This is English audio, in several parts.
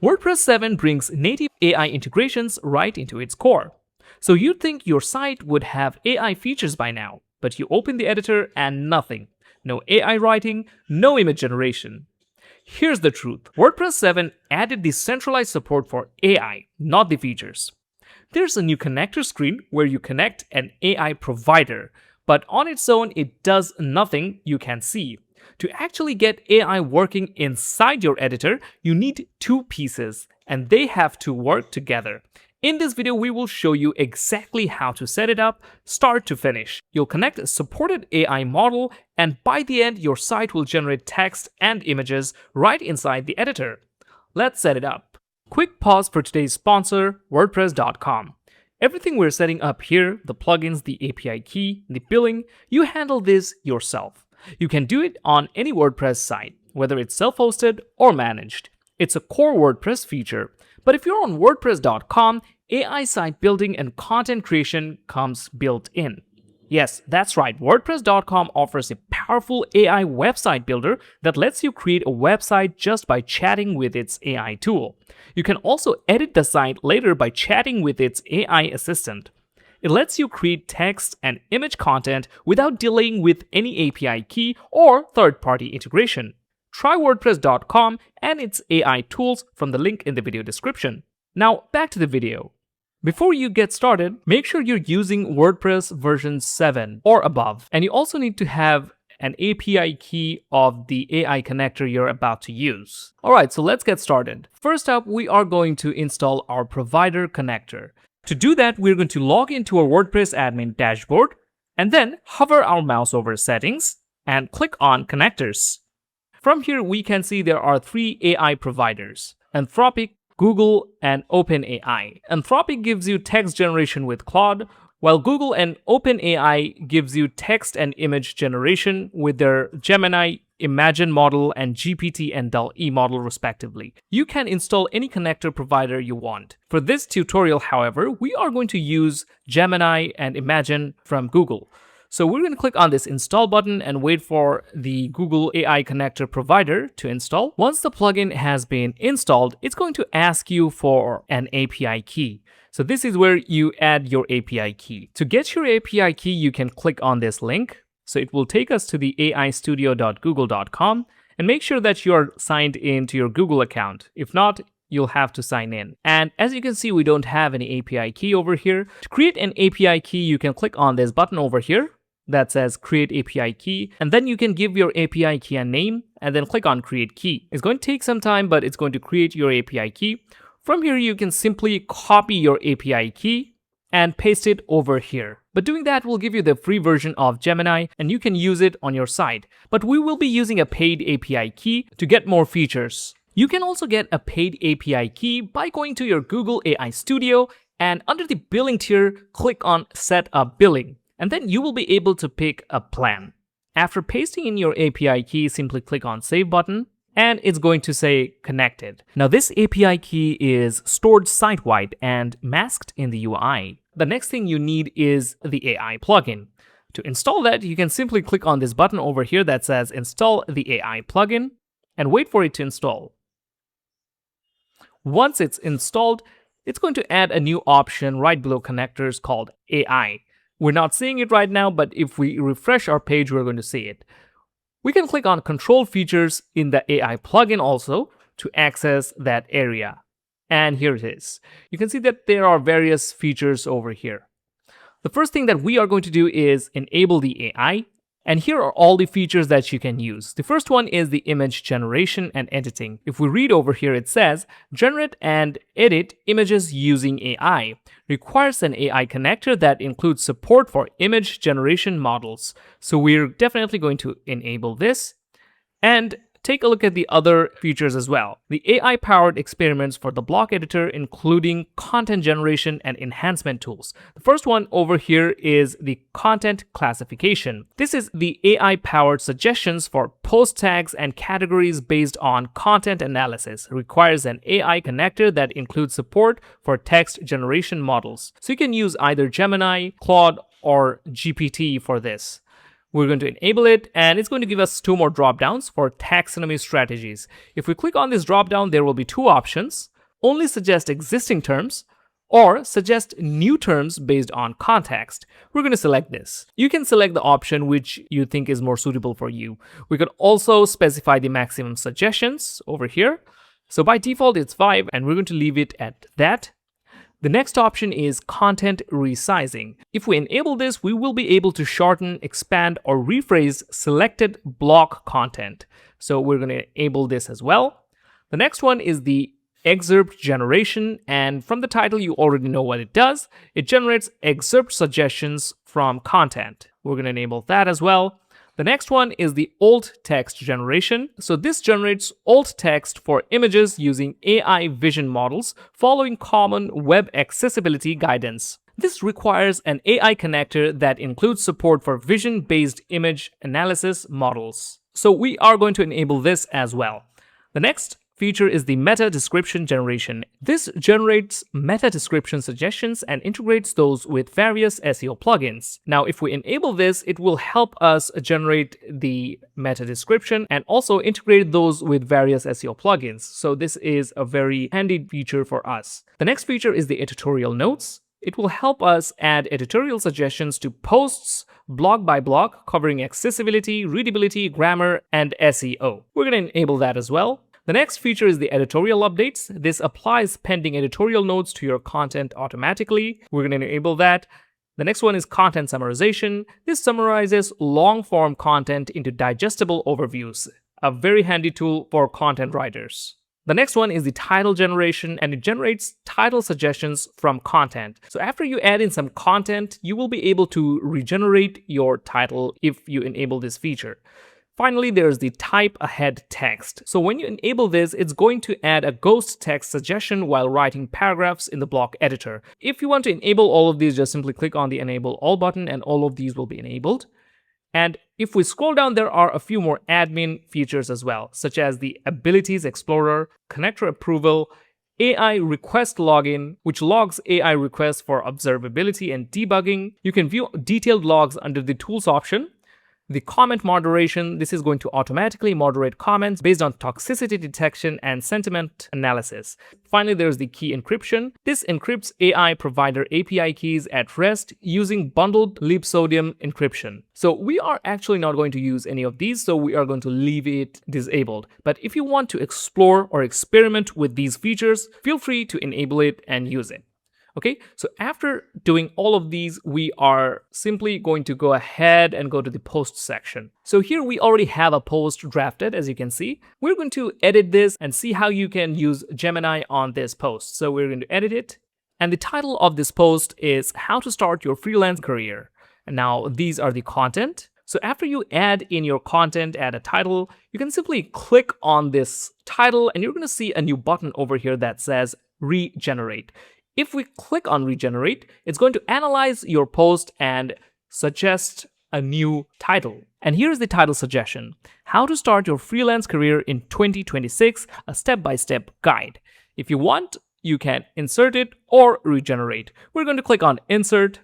WordPress 7 brings native AI integrations right into its core. So you'd think your site would have AI features by now, but you open the editor and nothing. No AI writing, no image generation. Here's the truth. WordPress 7 added the centralized support for AI, not the features. There's a new connector screen where you connect an AI provider, but on its own it does nothing you can see. To actually get AI working inside your editor, you need two pieces, and they have to work together. In this video, we will show you exactly how to set it up, start to finish. You'll connect a supported AI model, and by the end, your site will generate text and images right inside the editor. Let's set it up. Quick pause for today's sponsor, WordPress.com. Everything we're setting up here, the plugins, the API key, the billing, you handle this yourself. You can do it on any WordPress site, whether it's self-hosted or managed. It's a core WordPress feature. But if you're on WordPress.com, AI site building and content creation comes built in. Yes, that's right. WordPress.com offers a powerful AI website builder that lets you create a website just by chatting with its AI tool. You can also edit the site later by chatting with its AI assistant. It lets you create text and image content without dealing with any API key or third-party integration. Try WordPress.com and its AI tools from the link in the video description. Now, back to the video. Before you get started, make sure you're using WordPress version 7 or above, and you also need to have an API key of the AI connector you're about to use. Alright, so let's get started. First up, we are going to install our provider connector. To do that, we're going to log into our WordPress admin dashboard, and then hover our mouse over settings and click on connectors. From here, we can see there are three AI providers: Anthropic, Google, and OpenAI. Anthropic gives you text generation with Claude, while Google and OpenAI gives you text and image generation with their Gemini, Imagine model, and GPT and DALL-E model respectively. You can install any connector provider you want. For this tutorial, however, we are going to use Gemini and Imagine from Google. So we're going to click on this install button and wait for the Google AI connector provider to install. Once the plugin has been installed, it's going to ask you for an API key. So this is where you add your API key. To get your API key, you can click on this link. So it will take us to the aistudio.google.com, and make sure that you're signed in to your Google account. If not, you'll have to sign in. And as you can see, we don't have any API key over here. To create an API key, you can click on this button over here that says Create API Key, and then you can give your API key a name and then click on Create Key. It's going to take some time, but it's going to create your API key. From here, you can simply copy your API key and paste it over here. But doing that will give you the free version of Gemini, and you can use it on your site. But we will be using a paid API key to get more features. You can also get a paid API key by going to your Google AI Studio, and under the billing tier, click on Set Up Billing. And then you will be able to pick a plan. After pasting in your API key, simply click on Save button, and it's going to say Connected. Now this API key is stored site-wide and masked in the UI. The next thing you need is the AI plugin. To install that, you can simply click on this button over here that says Install the AI plugin and wait for it to install. Once it's installed, it's going to add a new option right below connectors called AI. We're not seeing it right now, but if we refresh our page, we're going to see it. We can click on Control Features in the AI plugin also to access that area. And here it is. You can see that there are various features over here. The first thing that we are going to do is enable the AI. And here are all the features that you can use. The first one is the image generation and editing. If we read over here, it says, generate and edit images using AI. Requires an AI connector that includes support for image generation models. So we're definitely going to enable this. And take a look at the other features as well. The AI-powered experiments for the block editor, including content generation and enhancement tools. The first one over here is the content classification. This is the AI-powered suggestions for post tags and categories based on content analysis. It requires an AI connector that includes support for text generation models. So you can use either Gemini, Claude, or GPT for this. We're going to enable it, and it's going to give us two more drop downs for taxonomy strategies. If we click on this drop down, there will be two options. only suggest existing terms or suggest new terms based on context. We're going to select this. You can select the option which you think is more suitable for you. We could also specify the maximum suggestions over here. So by default, it's 5, and we're going to leave it at that. The next option is content resizing. If we enable this, we will be able to shorten, expand, or rephrase selected block content. So we're going to enable this as well. The next one is the excerpt generation, and from the title you already know what it does. It generates excerpt suggestions from content. We're going to enable that as well. The next one is the alt text generation. So this generates alt text for images using AI vision models following common web accessibility guidance. This requires an AI connector that includes support for vision-based image analysis models. So we are going to enable this as well. The next feature is the meta description generation. This generates meta description suggestions and integrates those with various SEO plugins. Now, if we enable this, it will help us generate the meta description and also integrate those with various SEO plugins. So this is a very handy feature for us. The next feature is the editorial notes. It will help us add editorial suggestions to posts block by block covering accessibility, readability, grammar, and SEO. We're going to enable that as well. The next feature is the editorial updates. This applies pending editorial notes to your content automatically. We're going to enable that. The next one is content summarization. This summarizes long-form content into digestible overviews, a very handy tool for content writers. The next one is the title generation, and it generates title suggestions from content. So after you add in some content, you will be able to regenerate your title if you enable this feature. Finally, there's the type ahead text. So when you enable this, it's going to add a ghost text suggestion while writing paragraphs in the block editor. If you want to enable all of these, just simply click on the enable all button and all of these will be enabled. And if we scroll down, there are a few more admin features as well, such as the Abilities Explorer, Connector Approval, AI Request Login, which logs AI requests for observability and debugging. You can view detailed logs under the Tools option. The comment moderation, this is going to automatically moderate comments based on toxicity detection and sentiment analysis. Finally, there's the key encryption. This encrypts AI provider API keys at rest using bundled libsodium encryption. So we are actually not going to use any of these, so we are going to leave it disabled. But if you want to explore or experiment with these features, feel free to enable it and use it. Okay, so after doing all of these, we are simply going to go ahead and go to the post section. So here we already have a post drafted, as you can see. We're going to edit this and see how you can use Gemini on this post. So we're going to edit it. And the title of this post is How to Start Your Freelance Career. And now these are the content. So after you add in your content, add a title, you can simply click on this title and you're going to see a new button over here that says Regenerate. If we click on Regenerate, it's going to analyze your post and suggest a new title. And here's the title suggestion: How to Start Your Freelance Career in 2026, a step-by-step guide. If you want, you can insert it or regenerate. We're going to click on Insert,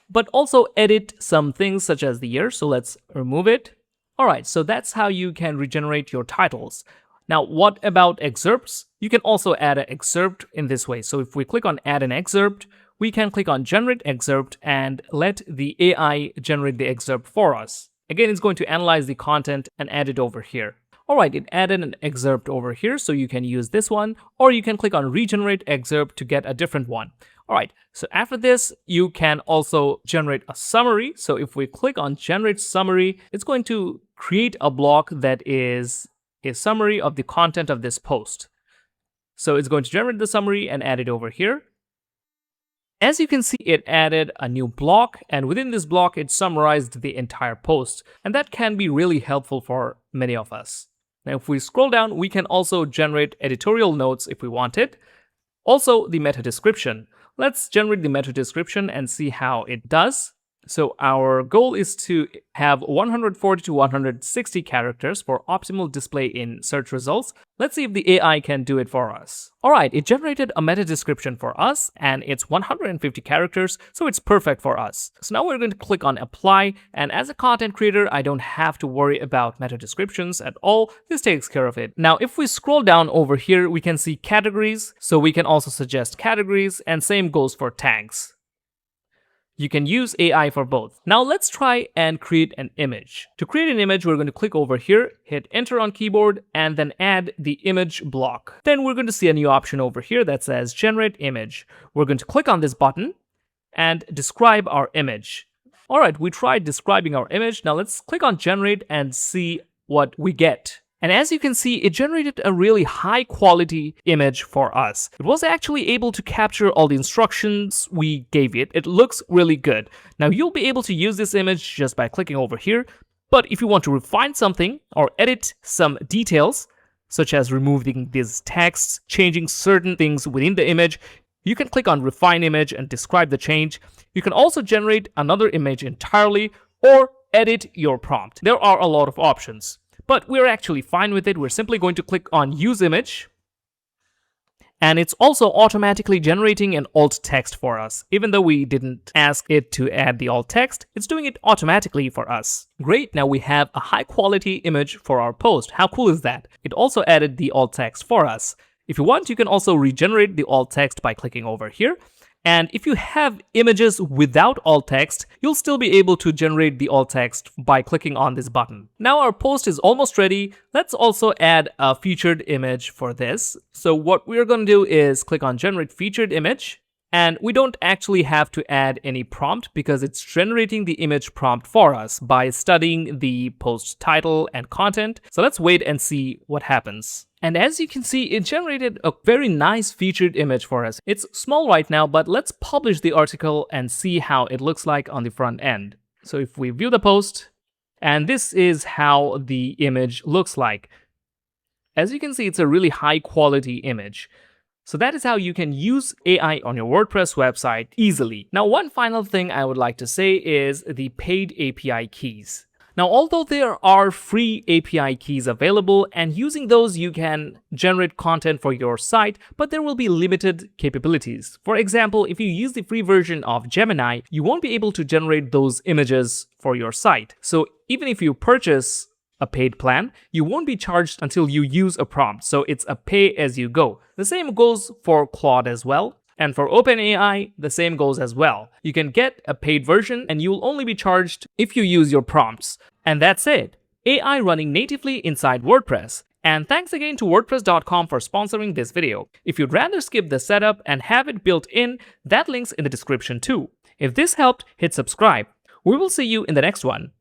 but also edit some things such as the year. So let's remove it. All right, so that's how you can regenerate your titles. Now, what about excerpts? You can also add an excerpt in this way. So if we click on Add an Excerpt, we can click on Generate Excerpt and let the AI generate the excerpt for us. Again, it's going to analyze the content and add it over here. All right, it added an excerpt over here, so you can use this one, or you can click on Regenerate Excerpt to get a different one. All right, so after this, you can also generate a summary. So if we click on Generate Summary, it's going to create a block that is a summary of the content of this post. So it's going to generate the summary and add it over here. As you can see, it added a new block, and within this block, it summarized the entire post. And that can be really helpful for many of us. Now, if we scroll down, we can also generate editorial notes if we want it. Also, the meta description. Let's generate the meta description and see how it does. So our goal is to have 140 to 160 characters for optimal display in search results. Let's see if the AI can do it for us. Alright, it generated a meta description for us and it's 150 characters, so it's perfect for us. So now we're going to click on apply, and as a content creator, I don't have to worry about meta descriptions at all. This takes care of it. Now, if we scroll down over here, we can see categories, so we can also suggest categories, and same goes for tags. You can use AI for both. Now let's try and create an image. To create an image, we're going to click over here, hit enter on keyboard, and then add the image block. Then we're going to see a new option over here that says generate image. We're going to click on this button and describe our image. All right, we tried describing our image. Now let's click on generate and see what we get. And as you can see, it generated a really high quality image for us. It was actually able to capture all the instructions we gave it. It looks really good. Now you'll be able to use this image just by clicking over here. But if you want to refine something or edit some details, such as removing these texts, changing certain things within the image, you can click on refine image and describe the change. You can also generate another image entirely or edit your prompt. There are a lot of options. But we're actually fine with it. We're simply going to click on use image. And it's also automatically generating an alt text for us. Even though we didn't ask it to add the alt text, it's doing it automatically for us. Great, now we have a high quality image for our post. How cool is that? It also added the alt text for us. If you want, you can also regenerate the alt text by clicking over here. And if you have images without alt text, you'll still be able to generate the alt text by clicking on this button. Now our post is almost ready. Let's also add a featured image for this. So what we're going to do is click on generate featured image. And we don't actually have to add any prompt because it's generating the image prompt for us by studying the post title and content. So let's wait and see what happens. And as you can see, it generated a very nice featured image for us. It's small right now, but let's publish the article and see how it looks like on the front end. So if we view the post, and this is how the image looks like. As you can see, it's a really high quality image. So that is how you can use AI on your WordPress website easily. Now, one final thing I would like to say is the paid API keys. Now, although there are free API keys available, and using those you can generate content for your site, but there will be limited capabilities. For example, if you use the free version of Gemini, you won't be able to generate those images for your site. So even if you purchase a paid plan, you won't be charged until you use a prompt. So it's a pay as you go. The same goes for Claude as well. And for OpenAI, the same goes as well. You can get a paid version and you'll only be charged if you use your prompts. And that's it. AI running natively inside WordPress. And thanks again to WordPress.com for sponsoring this video. If you'd rather skip the setup and have it built in, that link's in the description too. If this helped, hit subscribe. We will see you in the next one.